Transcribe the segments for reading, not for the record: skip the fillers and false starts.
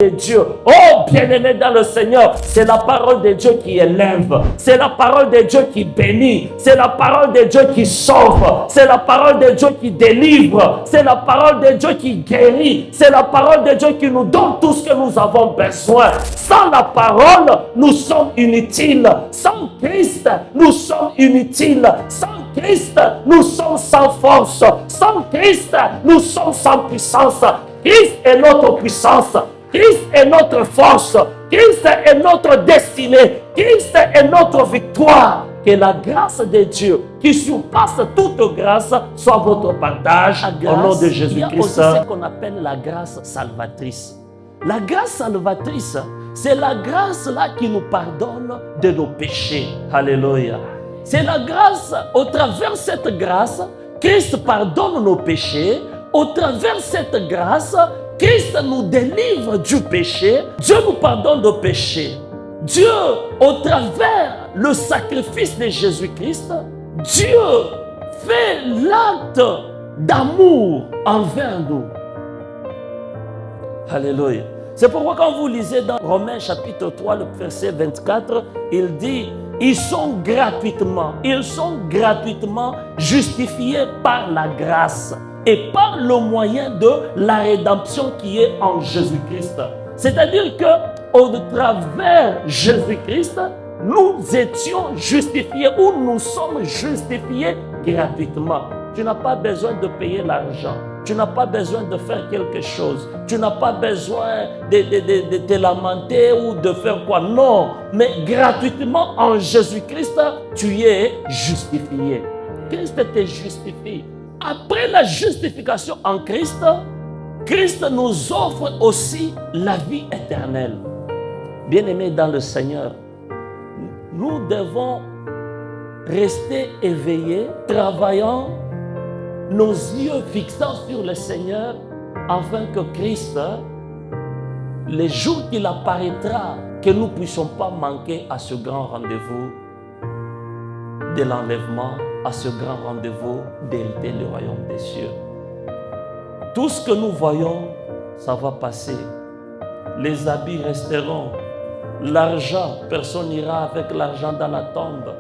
de Dieu. Oh, bien-aimé dans le Seigneur, c'est la parole de Dieu qui élève. C'est la parole de Dieu qui bénit. C'est la parole de Dieu qui sauve. C'est la parole de Dieu qui délivre. C'est la parole de Dieu qui guérit. C'est la parole de Dieu qui nous donne tout ce que nous avons besoin. Sans la parole, nous sommes inutiles. Sans Christ, nous sommes inutiles. Sans Christ, nous sommes sans force. Sans Christ, nous sommes sans puissance. Christ est notre puissance. Christ est notre force. Christ est notre destinée. Christ est notre victoire. Que la grâce de Dieu, qui surpasse toute grâce, soit votre partage au nom de Jésus-Christ. Il y a aussi ce qu'on appelle la grâce salvatrice. La grâce salvatrice, c'est la grâce là qui nous pardonne de nos péchés. Alléluia. C'est la grâce, au travers de cette grâce, Christ pardonne nos péchés. Au travers de cette grâce, Christ nous délivre du péché. Dieu nous pardonne nos péchés. Dieu, au travers le sacrifice de Jésus-Christ, Dieu fait l'acte d'amour envers nous. Alléluia. C'est pourquoi quand vous lisez dans Romains chapitre 3, le verset 24, il dit, ils sont gratuitement justifiés par la grâce et par le moyen de la rédemption qui est en Jésus-Christ. C'est-à-dire qu'au travers Jésus-Christ, nous étions justifiés ou nous sommes justifiés gratuitement. Tu n'as pas besoin de payer l'argent. Tu n'as pas besoin de faire quelque chose. Tu n'as pas besoin de te lamenter ou de faire quoi. Non, mais gratuitement en Jésus-Christ, tu es justifié. Christ te justifie. Après la justification en Christ, Christ nous offre aussi la vie éternelle. Bien-aimés dans le Seigneur, nous devons rester éveillés, travaillant, nos yeux fixant sur le Seigneur, afin que Christ, les jours qu'il apparaîtra, que nous ne puissions pas manquer à ce grand rendez-vous de l'enlèvement, à ce grand rendez-vous d'hériter le royaume des cieux. Tout ce que nous voyons, ça va passer. Les habits resteront. L'argent, personne n'ira avec l'argent dans la tombe.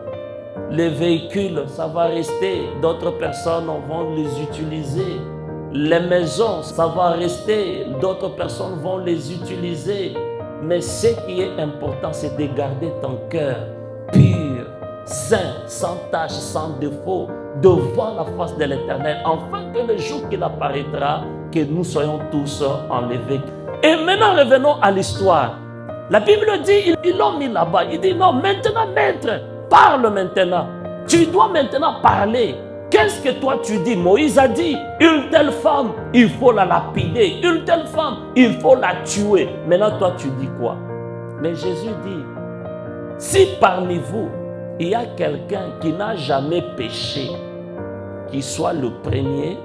Les véhicules, ça va rester. D'autres personnes vont les utiliser. Les maisons, ça va rester. D'autres personnes vont les utiliser. Mais ce qui est important, c'est de garder ton cœur pur, saint, sans tache, sans défaut, devant la face de l'Éternel, afin que le jour qu'il apparaîtra, que nous soyons tous enlevés. Et maintenant, revenons à l'histoire. La Bible dit, ils l'ont mis là-bas. Il dit, non, maintenant, maître, parle maintenant. Tu dois maintenant parler. Qu'est-ce que toi tu dis? Moïse a dit, une telle femme, il faut la lapider. Une telle femme, il faut la tuer. Maintenant, toi, tu dis quoi? Mais Jésus dit, si parmi vous, il y a quelqu'un qui n'a jamais péché, qu'il soit le premier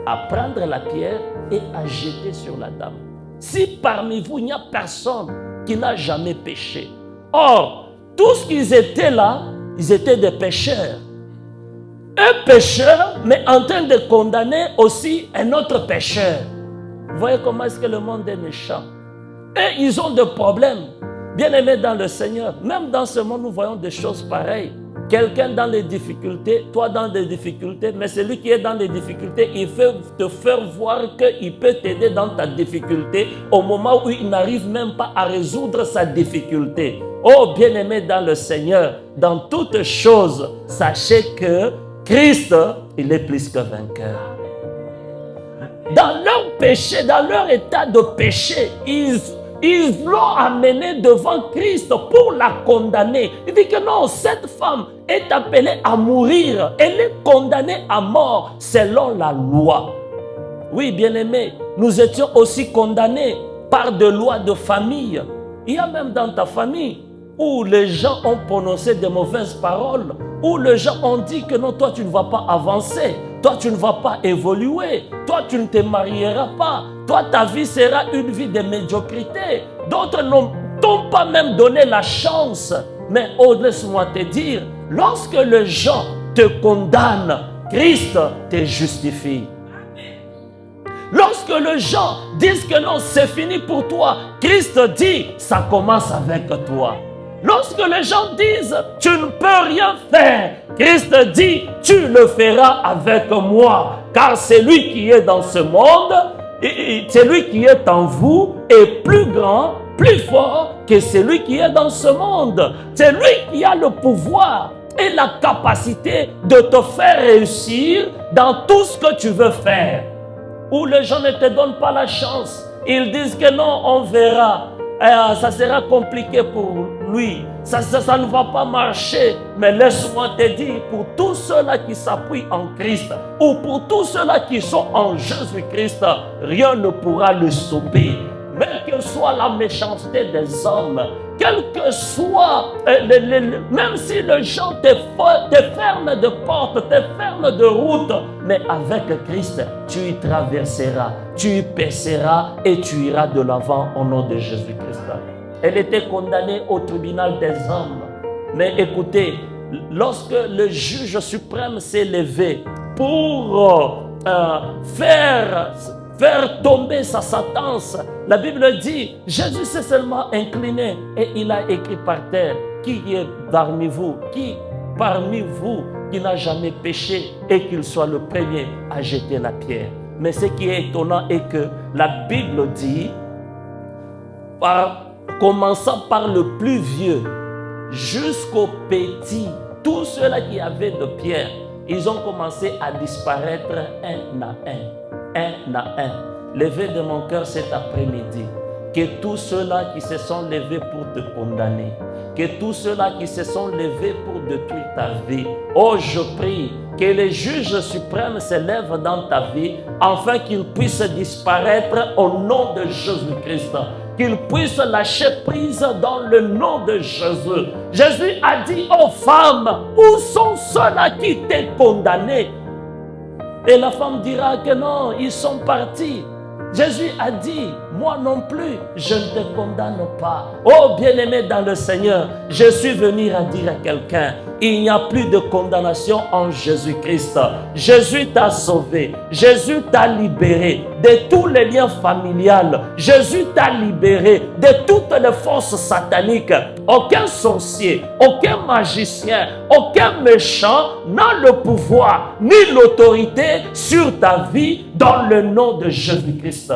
à prendre la pierre et à jeter sur la dame. Si parmi vous, il n'y a personne qui n'a jamais péché. Or, tous qu'ils étaient là, ils étaient des pécheurs. Un pécheur, mais en train de condamner aussi un autre pécheur. Vous voyez comment est-ce que le monde est méchant. Et ils ont des problèmes. Bien-aimés dans le Seigneur, même dans ce monde, nous voyons des choses pareilles. Quelqu'un dans les difficultés, toi dans les difficultés, mais celui qui est dans les difficultés, il veut te faire voir qu'il peut t'aider dans ta difficulté au moment où il n'arrive même pas à résoudre sa difficulté. Oh, bien-aimés dans le Seigneur, dans toutes choses, sachez que Christ, il est plus que vainqueur. Dans leur péché, dans leur état de péché, ils l'ont amené devant Christ pour la condamner. Il dit que non, cette femme est appelée à mourir. Elle est condamnée à mort selon la loi. Oui, bien-aimés, nous étions aussi condamnés par des lois de famille. Il y a même dans ta famille où les gens ont prononcé de mauvaises paroles, où les gens ont dit que non, toi tu ne vas pas avancer, toi tu ne vas pas évoluer, toi tu ne te marieras pas, toi ta vie sera une vie de médiocrité. D'autres n'ont pas même donné la chance. Mais oh, laisse-moi te dire, lorsque les gens te condamnent, Christ te justifie. Lorsque Lorsque les gens disent que non, c'est fini pour toi, Christ dit, ça commence avec toi. Lorsque les gens disent, tu ne peux rien faire, Christ dit, tu le feras avec moi. Car celui qui est dans ce monde, celui qui est en vous est plus grand, plus fort que celui qui est dans ce monde. C'est lui qui a le pouvoir et la capacité de te faire réussir dans tout ce que tu veux faire. Où les gens ne te donnent pas la chance. Ils disent que non, on verra. Ça sera compliqué pour lui. Ça ne va pas marcher. Mais laisse-moi te dire, pour tous ceux-là qui s'appuient en Christ, ou pour tous ceux-là qui sont en Jésus-Christ, rien ne pourra le stopper. Même que soit la méchanceté des hommes, quel que soit, même si les gens te ferment de porte, te ferment de route, mais avec Christ, tu y traverseras, tu y perceras et tu iras de l'avant au nom de Jésus-Christ. Elle était condamnée au tribunal des hommes. Mais écoutez, lorsque le juge suprême s'est levé pour faire tomber sa sentence, la Bible dit, Jésus s'est seulement incliné et il a écrit par terre, qui est parmi vous, qui n'a jamais péché et qu'il soit le premier à jeter la pierre. Mais ce qui est étonnant est que la Bible dit, commençant par le plus vieux jusqu'au petit, tous ceux-là qui avaient de pierre, ils ont commencé à disparaître un à un. Levez de mon cœur cet après-midi que tous ceux-là qui se sont levés pour te condamner, que tous ceux-là qui se sont levés pour détruire ta vie, oh je prie que les juges suprêmes se lèvent dans ta vie afin qu'ils puissent disparaître au nom de Jésus-Christ, qu'ils puissent lâcher prise dans le nom de Jésus. Jésus a dit aux femmes, où sont ceux-là qui t'ont condamné? Et la femme dira que non, ils sont partis. Jésus a dit, moi non plus, je ne te condamne pas. Oh bien-aimé dans le Seigneur, je suis venu à dire à quelqu'un, il n'y a plus de condamnation en Jésus-Christ. Jésus t'a sauvé, Jésus t'a libéré de tous les liens familiales. Jésus t'a libéré de toutes les forces sataniques. Aucun sorcier, aucun magicien, aucun méchant n'a le pouvoir ni l'autorité sur ta vie dans le nom de Jésus-Christ.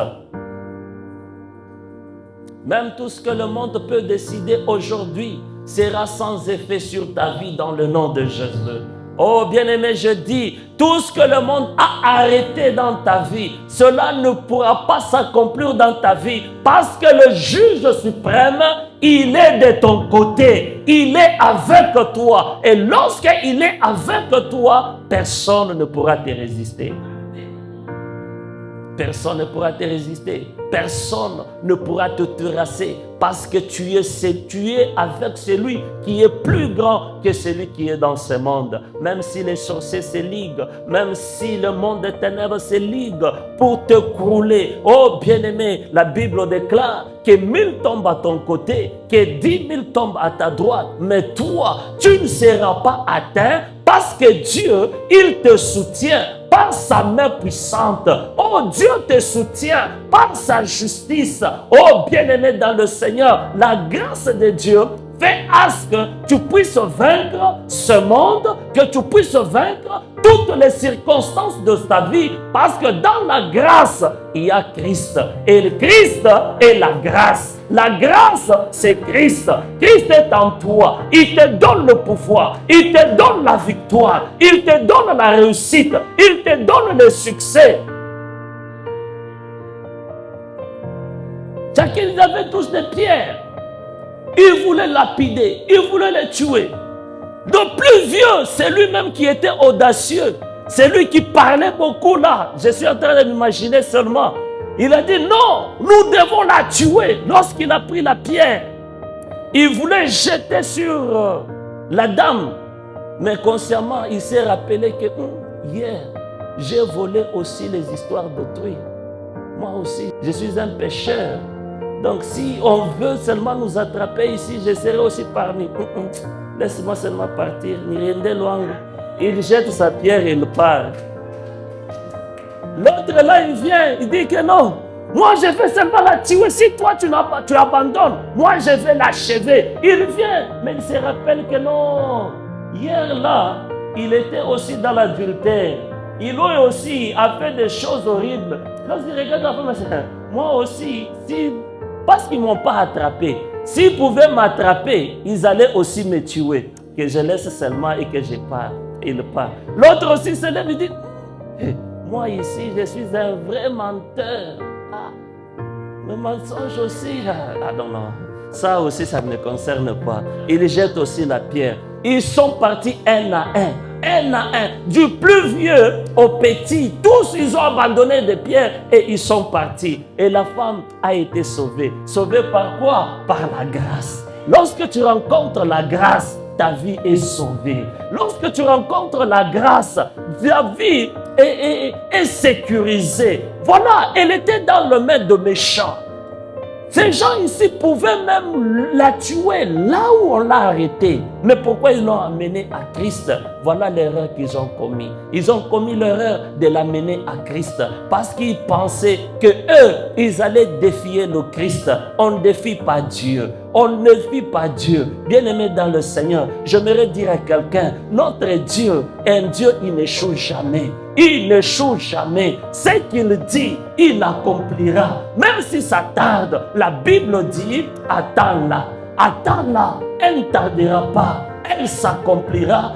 Même tout ce que le monde peut décider aujourd'hui sera sans effet sur ta vie dans le nom de Jésus. Oh bien-aimé, je dis, tout ce que le monde a arrêté dans ta vie, cela ne pourra pas s'accomplir dans ta vie parce que le juge suprême, il est de ton côté, il est avec toi. Et lorsqu'il est avec toi, personne ne pourra te résister. Personne ne pourra te résister. Personne ne pourra te terrasser parce que tu es avec celui qui est plus grand que celui qui est dans ce monde. Même si les sorciers se liguent, même si le monde des ténèbres se ligue pour te crouler. Oh bien-aimé, la Bible déclare que 1000 tombent à ton côté, que 10 000 tombent à ta droite. Mais toi, tu ne seras pas atteint parce que Dieu, il te soutient par sa main puissante. Oh, Dieu te soutient par sa justice. Oh, bien-aimé dans le Seigneur, la grâce de Dieu fait à ce que tu puisses vaincre ce monde, que tu puisses vaincre toutes les circonstances de ta vie, parce que dans la grâce, il y a Christ. Et le Christ est la grâce. La grâce, c'est Christ. Christ est en toi. Il te donne le pouvoir. Il te donne la victoire. Il te donne la réussite. Il te donne le succès. Chacun, ils avaient tous des pierres. Ils voulaient lapider. Ils voulaient les tuer. Le plus vieux, c'est lui-même qui était audacieux. C'est lui qui parlait beaucoup là. Je suis en train de m'imaginer seulement. Il a dit non, nous devons la tuer. Lorsqu'il a pris la pierre, il voulait jeter sur la dame. Mais consciemment, il s'est rappelé que hier, j'ai volé aussi les histoires d'autrui. Moi aussi, je suis un pécheur. Donc si on veut seulement nous attraper ici, je serai aussi parmi. Laisse-moi seulement partir. Il jette sa pierre et il part. L'autre là, il vient, il dit que non. Moi, je vais seulement la tuer. Si toi, tu abandonnes, moi, je vais l'achever. Il vient, mais il se rappelle que non. Hier là, il était aussi dans l'adultère. Il aussi a fait des choses horribles. Lorsqu'il regarde la femme, il dit, moi aussi, parce qu'ils ne m'ont pas attrapé. S'ils pouvaient m'attraper, ils allaient aussi me tuer. Que je laisse seulement et que je pars. Il part. L'autre aussi se lève et dit, moi ici, je suis un vrai menteur. Le mensonge aussi, non. Ça aussi, ça ne me concerne pas. Ils jettent aussi la pierre. Ils sont partis un à un, du plus vieux au petit. Tous, ils ont abandonné des pierres et ils sont partis. Et la femme a été sauvée. Sauvée par quoi? Par la grâce. Lorsque tu rencontres la grâce, ta vie est sauvée. Lorsque tu rencontres la grâce, ta vie est sécurisée. Voilà, elle était dans le main de méchants. Ces gens ici pouvaient même la tuer là où on l'a arrêtée. Mais pourquoi ils l'ont amenée à Christ? Voilà l'erreur qu'ils ont commis. Ils ont commis l'erreur de l'amener à Christ parce qu'ils pensaient que eux, ils allaient défier le Christ. On ne défie pas Dieu. On ne défie pas Dieu. Bien-aimé dans le Seigneur, j'aimerais dire à quelqu'un, notre Dieu est un Dieu, il n'échoue jamais. Il n'échoue jamais. Ce qu'il dit, il accomplira. Même si ça tarde, la Bible dit, attends-la. Attends-la. Elle ne tardera pas. Elle s'accomplira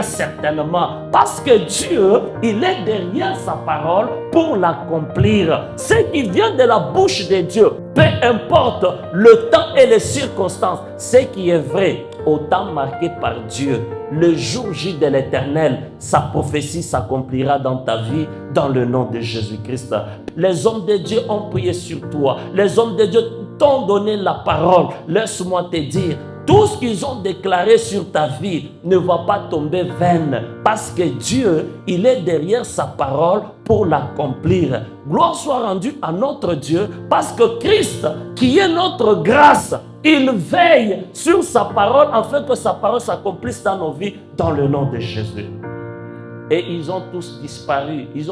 certainement. Parce que Dieu, il est derrière sa parole pour l'accomplir. Ce qui vient de la bouche de Dieu, peu importe le temps et les circonstances, ce qui est vrai, au temps marqué par Dieu, le jour J de l'Éternel, sa prophétie s'accomplira dans ta vie, dans le nom de Jésus-Christ. Les hommes de Dieu ont prié sur toi. Les hommes de Dieu t'ont donné la parole. Laisse-moi te dire, tout ce qu'ils ont déclaré sur ta vie ne va pas tomber vain parce que Dieu, il est derrière sa parole pour l'accomplir. Gloire soit rendue à notre Dieu parce que Christ, qui est notre grâce, il veille sur sa parole afin que sa parole s'accomplisse dans nos vies dans le nom de Jésus. Et ils ont tous disparu. Ils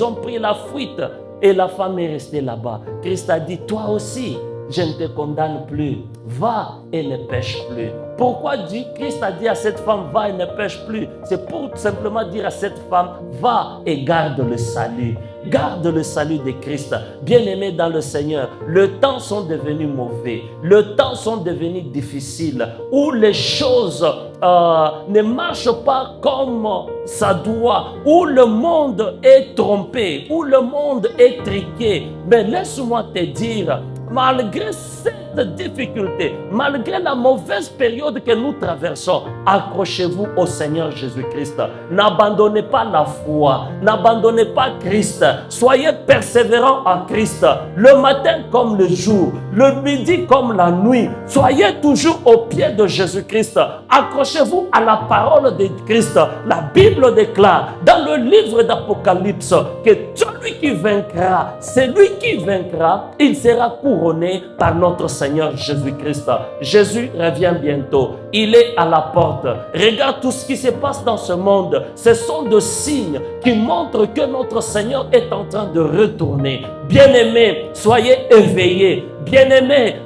ont pris la fuite et la femme est restée là-bas. Christ a dit, toi aussi, je ne te condamne plus. Va et ne pêche plus. Pourquoi Christ a dit à cette femme, va et ne pêche plus? C'est pour simplement dire à cette femme, va et garde le salut. Garde le salut de Christ. Bien-aimés dans le Seigneur, le temps sont devenus mauvais. Le temps sont devenus difficiles. Où les choses ne marchent pas comme ça doit. Où le monde est trompé. Où le monde est triqué. Mais laisse-moi te dire, malgré cette difficulté, malgré la mauvaise période que nous traversons, accrochez-vous au Seigneur Jésus-Christ. N'abandonnez pas la foi, n'abandonnez pas Christ. Soyez persévérants en Christ, le matin comme le jour, le midi comme la nuit. Soyez toujours au pied de Jésus-Christ. Accrochez-vous à la parole de Christ. La Bible déclare dans le livre d'Apocalypse que celui qui vaincra, c'est lui qui vaincra, il sera couronné par notre Seigneur Jésus-Christ. Jésus revient bientôt. Il est à la porte. Regarde tout ce qui se passe dans ce monde. Ce sont des signes qui montrent que notre Seigneur est en train de retourner. Bien-aimés, soyez éveillés. Bien-aimés,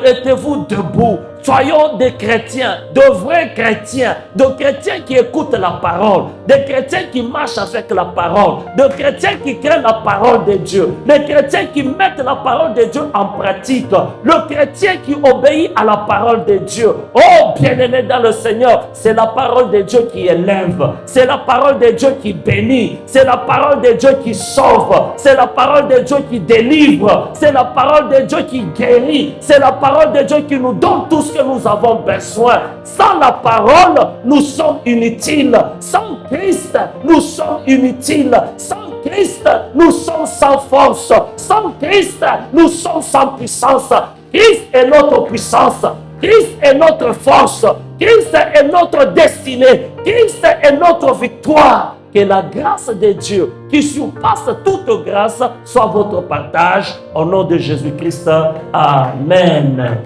mettez-vous debout. Soyons des chrétiens, de vrais chrétiens, de chrétiens qui écoutent la parole, des chrétiens qui marchent avec la parole, de chrétiens qui craignent la parole de Dieu, des chrétiens qui mettent la parole de Dieu en pratique, le chrétien qui obéit à la parole de Dieu. Oh, bien-aimé dans le Seigneur, c'est la parole de Dieu qui élève, c'est la parole de Dieu qui bénit, c'est la parole de Dieu qui sauve, c'est la parole de Dieu qui délivre, c'est la parole de Dieu qui guérit, c'est la parole de Dieu qui nous donne tout ce que nous avons besoin. Sans la parole, nous sommes inutiles. Sans Christ, nous sommes inutiles. Sans Christ, nous sommes sans force. Sans Christ, nous sommes sans puissance. Christ est notre puissance. Christ est notre force. Christ est notre destinée. Christ est notre victoire. Que la grâce de Dieu, qui surpasse toute grâce, soit votre partage. Au nom de Jésus-Christ. Amen.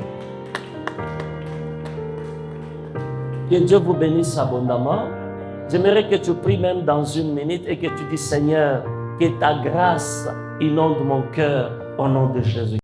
Que Dieu vous bénisse abondamment. J'aimerais que tu pries même dans 1 minute et que tu dis, Seigneur, que ta grâce inonde mon cœur au nom de Jésus.